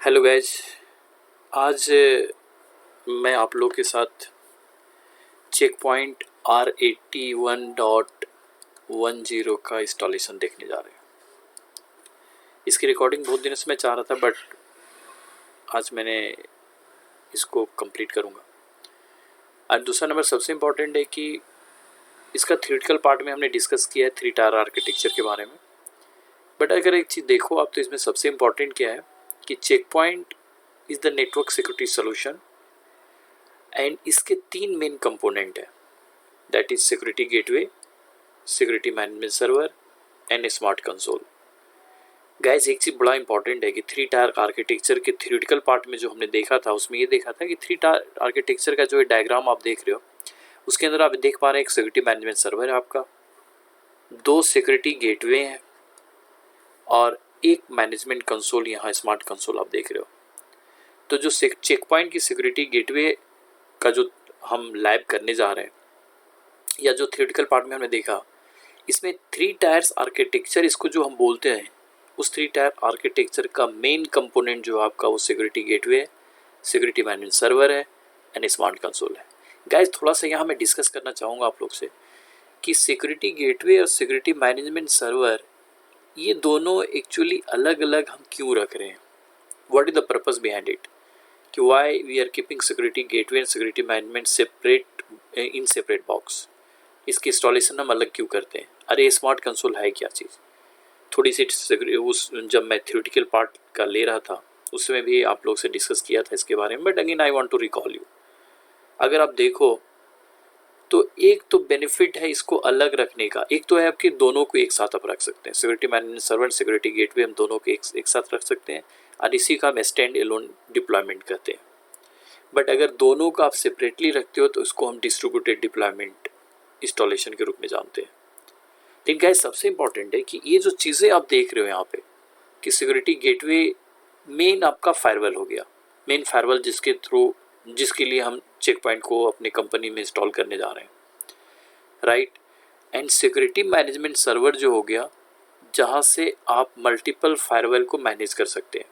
Hello guys. आज मैं आप लोग के साथ चेक पॉइंट R81.10 का इंस्टॉलेशन देखने जा रहे हैं। इसकी रिकॉर्डिंग बहुत दिनों से मैं चाह रहा था, बट आज मैंने इसको कंप्लीट करूँगा। और दूसरा नंबर सबसे इम्पॉर्टेंट है कि इसका थ्योरेटिकल पार्ट में हमने डिस्कस किया है 3 टायर आर्किटेक्चर के बारे में। बट अगर एक चीज़ देखो आप, तो इसमें सबसे इम्पॉर्टेंट क्या है कि check point is the network security solution and इसके 3 मेन कंपोनेंट है, that is security gateway, security management server and smart console. Guys, एक चीज़ बड़ा इंपॉर्टेंट है कि 3 टायर आर्किटेक्चर के थ्योरेटिकल पार्ट में जो हमने देखा था, उसमें ये देखा था कि 3 टायर आर्किटेक्चर का जो डायग्राम आप देख रहे हो, उसके अंदर आप देख पा रहे हैं एक सिक्योरिटी मैनेजमेंट सर्वर है आपका, 2 सिक्योरिटी गेटवे हैं और एक मैनेजमेंट कंसोल, यहाँ स्मार्ट कंसोल आप देख रहे हो। तो जो चेक पॉइंट की सिक्योरिटी गेटवे का जो हम लैब करने जा रहे हैं, या जो थ्योरेटिकल पार्ट में हमने देखा, इसमें 3 टायर्स आर्किटेक्चर इसको जो हम बोलते हैं, उस 3 टायर आर्किटेक्चर का मेन कंपोनेंट जो आपका वो सिक्योरिटी गेटवे है, सिक्योरिटी मैनेजमेंट सर्वर है एंड स्मार्ट कंसोल है। गाइस, थोड़ा सा यहाँ मैं डिस्कस करना चाहूँगा आप लोग से कि सिक्योरिटी गेटवे और सिक्योरिटी मैनेजमेंट सर्वर, ये दोनों एक्चुअली अलग अलग हम क्यों रख रहे हैं, what is the purpose behind it, कि why we are keeping security gateway and security management separate in separate box. इसकी इंस्टॉलेशन हम अलग क्यों करते हैं। अरे स्मार्ट कंसोल है क्या चीज़, थोड़ी सी उस जब मैं थ्योरेटिकल पार्ट का ले रहा था उसमें भी आप लोग से डिस्कस किया था इसके बारे में, but again I want to recall you. अगर आप देखो तो एक तो बेनिफिट है इसको अलग रखने का, एक तो है आपके दोनों को एक साथ आप रख सकते हैं, security management server, security gateway, हम दोनों को एक साथ रख सकते हैं और इसी का हम स्टैंड एलोन डिप्लॉयमेंट कहते हैं। बट अगर दोनों को आप सेपरेटली रखते हो तो इसको हम डिस्ट्रीब्यूटेड डिप्लॉयमेंट इंस्टॉलेशन के रूप में जानते हैं। लेकिन गाइस, सबसे इंपॉर्टेंट है कि ये जो चीज़ें आप देख रहे हो यहाँ पे कि सिक्योरिटी गेटवे मेन आपका फायरवॉल हो गया, मेन फायरवॉल जिसके लिए हम चेक पॉइंट को अपने कंपनी में इंस्टॉल करने जा रहे हैं, right. And security management server जो हो गया, जहाँ से आप मल्टीपल फायरवॉल को मैनेज कर सकते हैं,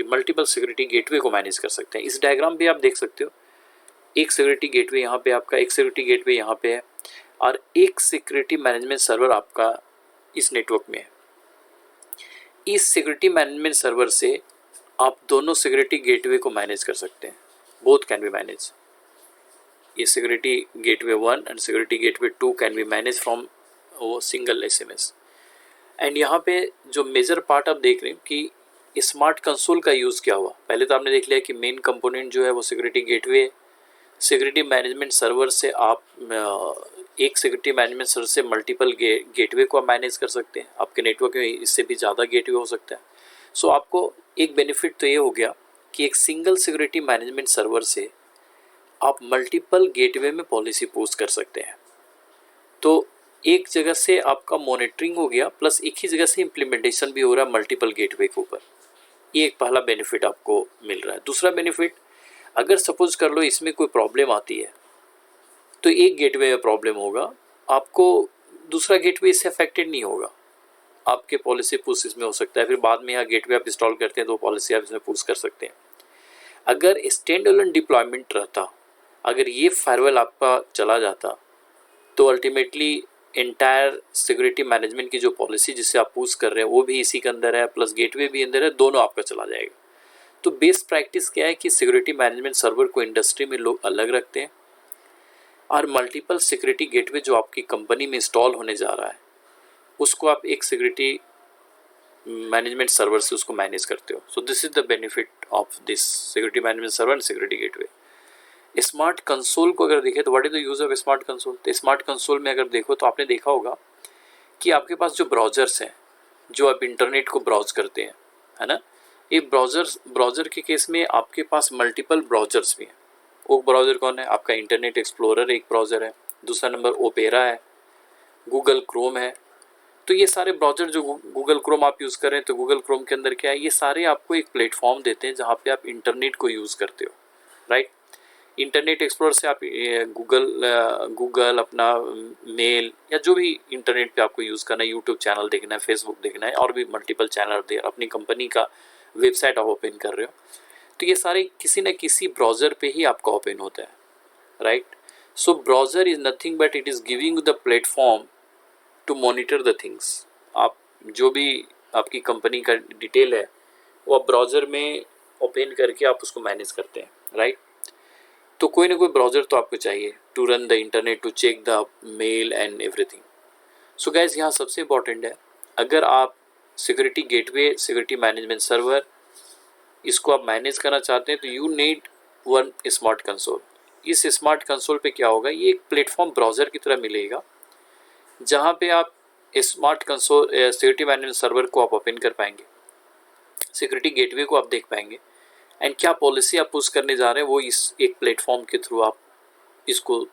मल्टीपल सिक्योरिटी गेटवे को मैनेज कर सकते हैं। इस डायग्राम भी आप देख सकते हो, एक सिक्योरिटी गेटवे यहाँ पे आपका, एक सिक्योरिटी गेटवे यहाँ पे है और एक सिक्योरिटी मैनेजमेंट सर्वर आपका इस नेटवर्क में है। इस सिक्योरिटी मैनेजमेंट सर्वर से आप दोनों सिक्योरिटी गेटवे को मैनेज कर सकते हैं, बोथ कैन बी मैनेज। ये security gateway 1 and security gateway 2 can be manage from वो सिंगल SMS। एंड यहाँ पे जो मेजर पार्ट आप देख रहे हैं कि स्मार्ट कंसोल का यूज़ क्या हुआ। पहले तो आपने देख लिया कि मेन कंपोनेंट जो है वो security gateway, security management server से आप एक सिक्योरिटी मैनेजमेंट सर्वर से मल्टीपल गेटवे को आप मैनेज कर सकते हैं। आपके नेटवर्क में इससे भी ज़्यादा गेटवे हो सकता है। सो आपको एक बेनिफिट तो ये हो गया कि एक सिंगल सिक्योरिटी मैनेजमेंट सर्वर से आप मल्टीपल गेटवे में पॉलिसी पोस्ट कर सकते हैं। तो एक जगह से आपका मॉनिटरिंग हो गया, प्लस एक ही जगह से इम्प्लीमेंटेशन भी हो रहा है मल्टीपल गेटवे के ऊपर। ये एक पहला बेनिफिट आपको मिल रहा है। दूसरा बेनिफिट, अगर सपोज कर लो इसमें कोई प्रॉब्लम आती है तो एक गेटवे में प्रॉब्लम होगा, आपको दूसरा गेटवे इससे अफेक्टेड नहीं होगा। आपके पॉलिसी पुश इसमें हो सकता है, फिर बाद में यहाँ गेटवे आप इंस्टॉल करते हैं तो पॉलिसी आप इसमें पुश कर सकते हैं। अगर स्टैंड एलोन डिप्लॉयमेंट रहता, अगर ये फायरवॉल आपका चला जाता, तो अल्टीमेटली एंटायर सिक्योरिटी मैनेजमेंट की जो पॉलिसी जिससे आप पुश कर रहे हैं वो भी इसी के अंदर है, प्लस गेटवे भी अंदर है, दोनों आपका चला जाएगा। तो बेस्ट प्रैक्टिस क्या है कि सिक्योरिटी मैनेजमेंट सर्वर को इंडस्ट्री में लोग अलग रखते हैं और मल्टीपल सिक्योरिटी गेटवे जो आपकी कंपनी में इंस्टॉल होने जा रहा है उसको आप एक सिक्योरिटी मैनेजमेंट सर्वर से उसको मैनेज करते हो। सो this is the benefit of this security management server and security gateway. Smart console को अगर देखें तो what is the use of smart console. तो स्मार्ट कंसोल में अगर देखो तो आपने देखा होगा कि आपके पास जो ब्राउजर्स हैं, जो आप इंटरनेट को ब्राउज करते हैं, है ना, ये ब्राउजर के केस में आपके पास मल्टीपल ब्राउजर्स भी हैं। वो ब्राउजर कौन है? आपका इंटरनेट एक्सप्लोरर एक ब्राउजर है, दूसरा नंबर ओपेरा है, गूगल क्रोम है। तो ये सारे ब्राउजर जो गूगल क्रोम आप यूज़ करें तो गूगल क्रोम के अंदर क्या है, ये सारे आपको एक प्लेटफॉर्म देते हैं जहाँ पे आप इंटरनेट को यूज़ करते हो, राइट। इंटरनेट एक्सप्लोरर से आप गूगल अपना मेल या जो भी इंटरनेट पे आपको यूज़ करना है, यूट्यूब चैनल देखना है, फेसबुक देखना है और भी मल्टीपल चैनल दे, अपनी कंपनी का वेबसाइट आप ओपन कर रहे हो, तो ये सारे किसी न किसी ब्राउज़र पे ही आपका ओपन होता है, right. So browser is nothing but it is giving the platform to monitor the things. आप जो भी आपकी कंपनी का डिटेल है वो आप ब्राउज़र में ओपन करके आप उसको मैनेज करते हैं, राइट। तो कोई ना कोई ब्राउज़र तो आपको चाहिए to run the internet, to check the mail and everything. So guys, यहाँ सबसे इम्पॉर्टेंट है, अगर आप security gateway, security management server, इसको आप मैनेज करना चाहते हैं तो you need one smart console. इस स्मार्ट कंसोल पे क्या होगा, ये एक प्लेटफॉर्म ब्राउज़र की तरह मिलेगा जहाँ पे आप smart console security management server को आप ओपन कर पाएंगे, सिक्योरिटी गेटवे को आप देख पाएंगे, एंड क्या पॉलिसी आप पुश करने जा रहे हैं वो इस एक प्लेटफॉर्म के थ्रू आप इसको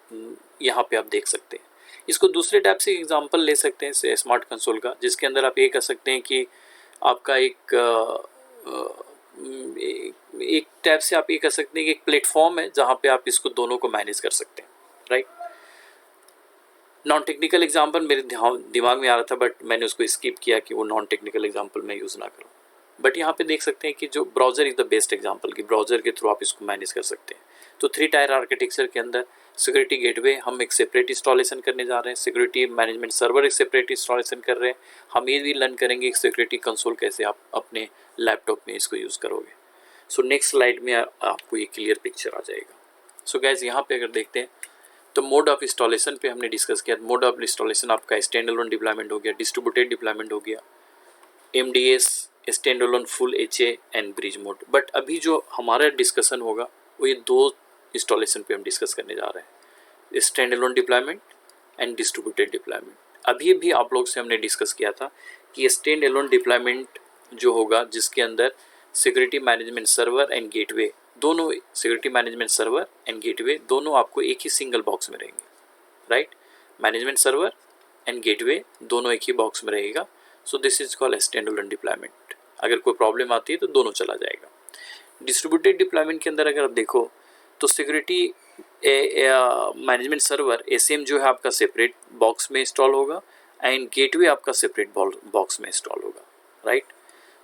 यहाँ पे आप देख सकते हैं। इसको दूसरे टाइप से एग्जांपल ले सकते हैं स्मार्ट कंसोल का, जिसके अंदर आप ये कह सकते हैं कि आपका एक टाइप से आप ये कह सकते हैं कि एक प्लेटफॉर्म है जहाँ पे आप इसको दोनों को मैनेज कर सकते हैं, राइट। नॉन टेक्निकल एग्जांपल मेरे दिमाग में आ रहा था बट मैंने उसको स्किप किया कि वो नॉन टेक्निकल एग्जांपल मैं यूज़ ना करूँ। बट यहाँ पे देख सकते हैं कि जो browser is the best example, कि ब्राउज़र के थ्रू आप इसको मैनेज कर सकते हैं। तो 3 टायर आर्किटेक्चर के अंदर सिक्योरिटी गेटवे हम एक सेपरेट इंस्टॉलेशन करने जा रहे हैं, सिक्योरिटी मैनेजमेंट सर्वर एक सेपरेट इंस्टॉलेशन कर रहे हैं। हम ये भी लर्न करेंगे कि सिक्योरिटी कंसोल कैसे आप अपने लैपटॉप में इसको यूज़ करोगे। सो नेक्स्ट स्लाइड में आपको ये क्लियर पिक्चर आ जाएगा। सो गाइज, यहाँ पे अगर देखते हैं तो मोड ऑफ इंस्टॉलेशन पे हमने डिस्कस किया। मोड ऑफ इंस्टॉलेशन आपका स्टैंड अलोन डिप्लॉयमेंट हो गया, डिस्ट्रीब्यूटेड डिप्लॉयमेंट हो गया, MDS, stand alone, full HA and bridge mode. But अभी जो हमारा डिस्कशन होगा वो ये 2 इंस्टॉलेशन पे हम डिस्कस करने जा रहे हैं, stand alone deployment and distributed deployment. अभी भी आप लोग से हमने डिस्कस किया था कि स्टैंड अलोन डिप्लॉयमेंट जो होगा जिसके अंदर security management server and gateway दोनों, security management server and gateway दोनों आपको एक ही सिंगल बॉक्स में रहेंगे, right. Management server and gateway दोनों एक ही बॉक्स में रहेगा। So this is called stand alone deployment. अगर कोई प्रॉब्लम आती है तो दोनों चला जाएगा। डिस्ट्रीब्यूटेड डिप्लॉयमेंट के अंदर अगर आप देखो तो सिक्योरिटी मैनेजमेंट सर्वर SAM जो है आपका सेपरेट बॉक्स में इंस्टॉल होगा एंड गेटवे आपका सेपरेट बॉक्स में इंस्टॉल होगा, राइट।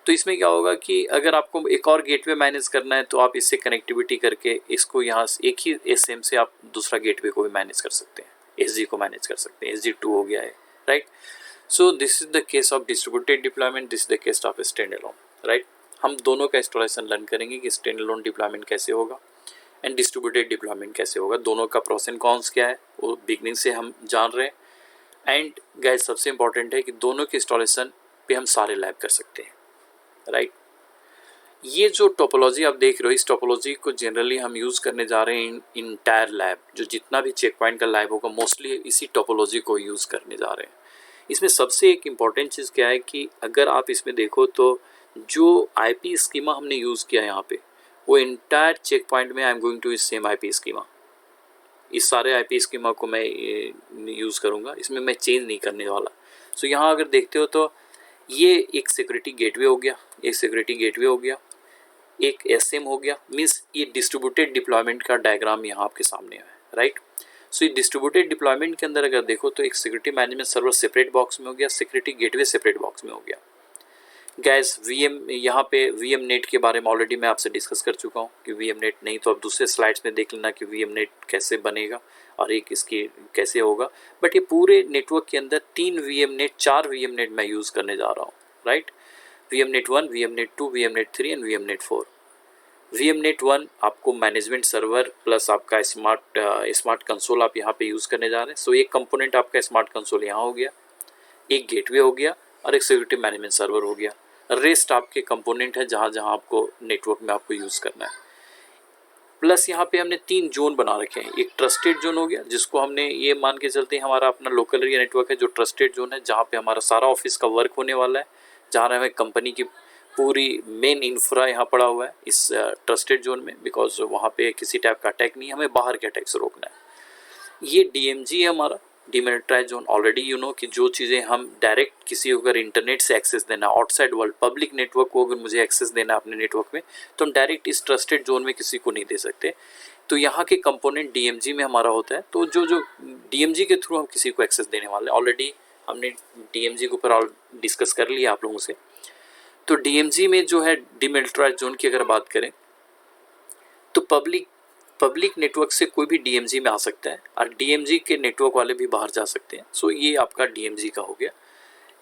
तो इसमें क्या होगा कि अगर आपको एक और गेटवे मैनेज करना है तो आप इससे कनेक्टिविटी करके इसको यहाँ एक ही SAM से आप दूसरा गेटवे को भी मैनेज कर सकते हैं, SG को मैनेज कर सकते हैं, SG2 हो गया है, right. So this is the case of distributed deployment, this is the case of stand alone, right. हम दोनों का इंस्टॉलेशन लर्न करेंगे कि स्टैंड अलोन डिप्लॉयमेंट कैसे होगा एंड डिस्ट्रीब्यूटेड डिप्लॉयमेंट कैसे होगा, दोनों का प्रोस एंड कॉन्स क्या है वो बिगनिंग से हम जान रहे हैं। एंड गाइस, सबसे इंपॉर्टेंट है कि दोनों के इंस्टॉलेशन पे हम सारे लैब कर सकते हैं, राइट। ये जो टोपोलॉजी आप देख रहे हो, इस टोपोलॉजी को जनरली हम यूज़ करने जा रहे हैं इन इंटायर लैब। जो जितना भी चेक पॉइंट का लैब होगा मोस्टली इसी टोपोलॉजी को यूज़ करने जा रहे हैं। इसमें सबसे एक इम्पॉर्टेंट चीज़ क्या है कि अगर आप इसमें देखो तो जो IP स्कीमा हमने यूज़ किया यहाँ पे वो इंटायर चेक पॉइंट में आई एम गोइंग टू इस सेम IP स्कीमा। इस सारे IP स्कीमा को मैं यूज़ करूँगा, इसमें मैं चेंज नहीं करने वाला। सो यहाँ अगर देखते हो तो ये एक सिक्योरिटी गेटवे हो गया, एक सिक्योरिटी गेटवे हो गया, एक SAM हो गया, मीन्स ये डिस्ट्रीब्यूटेड डिप्लॉयमेंट का डायग्राम यहाँ आपके सामने है, राइट। सो ये डिस्ट्रीब्यूटेड डिप्लॉयमेंट के अंदर अगर देखो तो एक security management server separate box में हो गया, सिक्योरिटी गेटवे सेपरेट बॉक्स में हो गया। गैस VM, यहाँ पे VMNet के बारे में ऑलरेडी मैं आपसे डिस्कस कर चुका हूँ कि VMNet नहीं तो आप दूसरे स्लाइड्स में देख लेना कि VMNet कैसे बनेगा और एक इसकी कैसे होगा। बट ये पूरे नेटवर्क के अंदर 3 VMNet, 4 VMNet मैं यूज़ करने जा रहा हूँ, right. VMNet 1, VMNet 2, VMNet 3 and VMNet 4। VMNet 1 आपको मैनेजमेंट सर्वर प्लस आपका स्मार्ट कंसोल आप यहाँ पे यूज़ करने जा रहे हैं। सो एक कंपोनेंट आपका स्मार्ट कंसोल यहाँ हो गया, एक गेटवे हो गया और एक सिक्योरिटी मैनेजमेंट सर्वर हो गया। रेस्ट आपके कंपोनेंट है जहाँ जहाँ आपको नेटवर्क में आपको यूज़ करना है। प्लस यहाँ पे हमने 3 जोन बना रखे हैं। एक ट्रस्टेड जोन हो गया जिसको हमने ये मान के चलते हैं हमारा अपना लोकल एरिया नेटवर्क है जो ट्रस्टेड जोन है, जहाँ पे हमारा सारा ऑफिस का वर्क होने वाला है, जहाँ हमें कंपनी की पूरी मेन इंफ्रा यहाँ पड़ा हुआ है इस ट्रस्टेड जोन में, बिकॉज वहाँ पे किसी टाइप का अटैक नहीं है, हमें बाहर के अटैक से रोकना है। ये DMG है हमारा, demonetize zone. Already you know कि जो चीज़ें हम डायरेक्ट किसी को अगर इंटरनेट से एक्सेस देना, आउटसाइड वर्ल्ड पब्लिक नेटवर्क को अगर मुझे एक्सेस देना अपने नेटवर्क में, तो हम डायरेक्ट इस ट्रस्टेड जोन में किसी को नहीं दे सकते। तो यहाँ के कंपोनेंट DMG में हमारा होता है। तो जो DMG के थ्रू हम किसी को एक्सेस देने वाले, ऑलरेडी हमने DMG के ऊपर डिस्कस कर लिया आप लोगों से। तो DMZ में जो है डिमिलिटराइज्ड जोन की अगर बात करें तो पब्लिक नेटवर्क से कोई भी DMZ में आ सकता है और DMZ के नेटवर्क वाले भी बाहर जा सकते हैं। सो ये आपका DMZ का हो गया।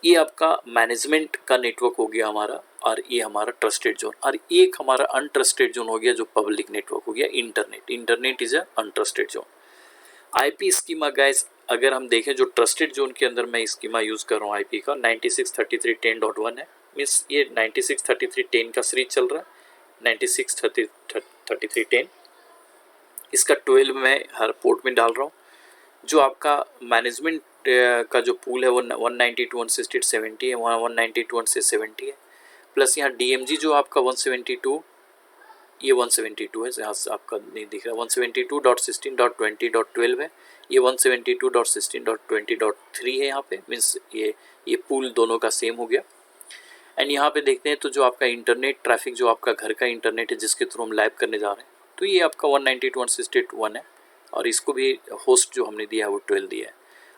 ये आपका मैनेजमेंट का नेटवर्क हो गया हमारा, और ये हमारा ट्रस्टेड जोन। और एक हमारा अनट्रस्टेड जोन हो गया जो पब्लिक नेटवर्क हो गया internet is a untrusted zone. IP schema guys अगर हम देखें जो ट्रस्टेड जोन के अंदर मैं स्कीमा यूज़ कर रहा हूँ IP का 96.33.10.1 है। मीन्स ये 96.33.10 का सीरीज चल रहा है, 96.33.10 इसका 12 मैं हर पोर्ट में डाल रहा हूँ। जो आपका मैनेजमेंट का जो पूल है वो 192.168.70 है, वहाँ 192.170 है। प्लस यहाँ DMZ जो आपका 172, ये 172 है, यहाँ से आपका नहीं दिख रहा, 172.16.20.12 है, ये 172.16.20.3 है यहाँ पे। मीन्स ये पूल दोनों का सेम हो गया। एंड यहाँ पे देखते हैं तो जो आपका इंटरनेट ट्रैफिक जो आपका घर का इंटरनेट है जिसके थ्रू हम लाइव करने जा रहे हैं, तो ये आपका 192.168.1 है, और इसको भी होस्ट जो हमने दिया है वो 12 दिया है,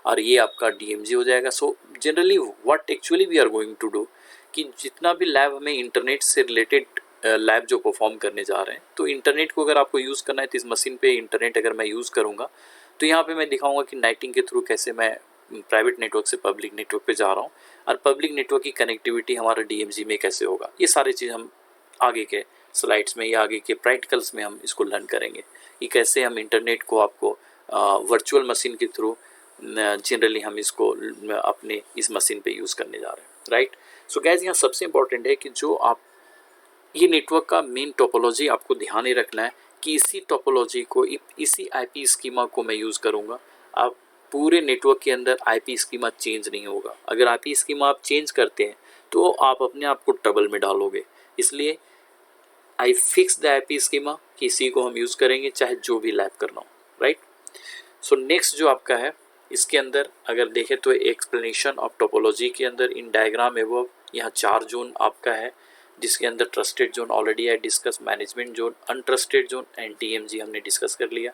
और ये आपका DMZ हो जाएगा। So generally what actually we are going to do कि जितना भी लैब हमें इंटरनेट से रिलेटेड लैब जो परफॉर्म करने जा रहे हैं, तो इंटरनेट को अगर आपको यूज़ करना है तो इस मशीन पे इंटरनेट अगर मैं यूज़ करूँगा तो यहाँ पे मैं दिखाऊंगा कि नाइटिंग के थ्रू कैसे मैं प्राइवेट नेटवर्क से पब्लिक नेटवर्क पे जा रहा हूँ, और पब्लिक नेटवर्क की कनेक्टिविटी हमारा DMZ में कैसे होगा। ये सारी चीज़ हम आगे के स्लाइड्स में या आगे के प्रैक्टिकल्स में हम इसको लर्न करेंगे कि कैसे हम इंटरनेट को आपको वर्चुअल मशीन के थ्रू जनरली हम इसको अपने इस मशीन पे यूज़ करने जा रहे हैं, राइट। सो गाइस यहाँ सबसे इम्पॉर्टेंट है कि जो आप ये नेटवर्क का मेन टोपोलॉजी आपको ध्यान ही रखना है कि इसी टोपोलॉजी को इसी IP स्कीमा को मैं यूज़ करूँगा। आप पूरे नेटवर्क के अंदर IP स्कीमा चेंज नहीं होगा। अगर IP स्कीमा आप चेंज करते हैं तो आप अपने आप को ट्रबल में डालोगे। इसलिए I fix the IP schema कि इसी को हम यूज़ करेंगे चाहे जो भी लैब करना हो, राइट। सो नेक्स्ट जो आपका है इसके अंदर अगर देखें तो एक्सप्लेनेशन ऑफ टोपोलॉजी के अंदर इन डायग्राम एवं यहाँ 4 जोन आपका है, जिसके अंदर ट्रस्टेड जोन ऑलरेडी है discuss, management zone, untrusted zone and DMZ हमने डिस्कस कर लिया।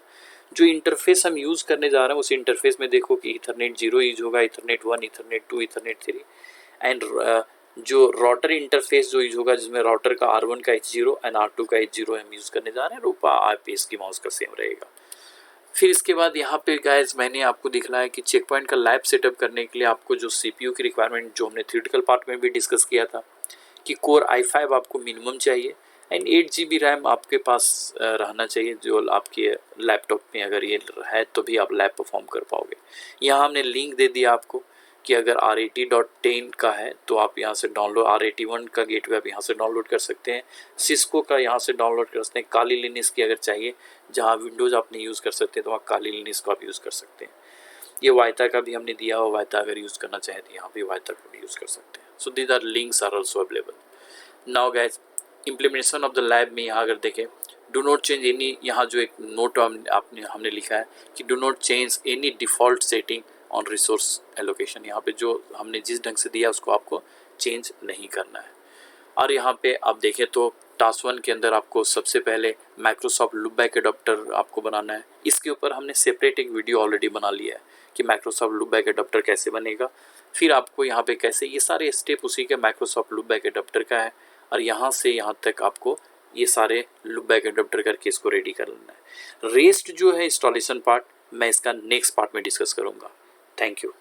जो इंटरफेस हम यूज़ करने जा रहे हैं उस इंटरफेस में देखो कि ईथरनेट 0 यूज होगा, ईथरनेट 1, ईथरनेट 2, ईथरनेट 3 एंड जो राउटर इंटरफेस जो यूज होगा जिसमें राउटर का R1 का H0 एंड R2 का H0 हम यूज़ करने जा रहे हैं, रूपा IP की माउस का सेम रहेगा। फिर इसके बाद यहाँ पे गाइस मैंने आपको दिखलाया कि चेक पॉइंट का लैब सेटअप करने के लिए आपको जो CPU की रिक्वायरमेंट जो हमने थ्योरेटिकल पार्ट में भी डिस्कस किया था कि कोर i5 आपको मिनिमम चाहिए एंड 8 GB रैम आपके पास रहना चाहिए, जो आपके लैपटॉप में अगर ये है तो भी आप लैब परफॉर्म कर पाओगे। यहाँ हमने लिंक दे दिया आपको कि अगर R80.10 का है तो आप यहाँ से डाउनलोड, R81 का गेटवे आप यहाँ से डाउनलोड कर सकते हैं, सिस्को का यहाँ से डाउनलोड कर सकते हैं, काली लिनक्स की अगर चाहिए जहाँ विंडोज़ आप नहीं यूज़ कर सकते तो वहाँ काली लिनक्स को आप यूज़ कर सकते हैं। ये वायता का भी हमने दिया हो, वायता अगर यूज़ करना चाहे तो यहाँ भी वायता को भी यूज़ कर सकते हैं। So these are links are also available. Now guys implementation of the lab में यहाँ अगर देखें डू नॉट चेंज एनी, यहाँ जो एक नोट हमने लिखा है कि do not change any default setting on resource allocation. यहाँ पे जो हमने जिस ढंग से दिया उसको आपको चेंज नहीं करना है। और यहाँ पे आप देखें तो टास्क 1 के अंदर आपको सबसे पहले माइक्रोसॉफ्ट लूपबैक एडाप्टर आपको बनाना है। इसके ऊपर हमने सेपरेट एक वीडियो ऑलरेडी बना लिया है कि माइक्रोसॉफ्ट लूपबैक एडाप्टर कैसे बनेगा। फिर आपको यहाँ पे कैसे ये सारे स्टेप उसी के माइक्रोसॉफ्ट लूपबैक एडाप्टर का है, और यहाँ से यहाँ तक आपको ये सारे लूपबैक एडाप्टर करके इसको रेडी कर लेना है। रेस्ट जो है इंस्टॉलेशन पार्ट मैं इसका नेक्स्ट पार्ट में डिस्कस करूँगा। Thank you.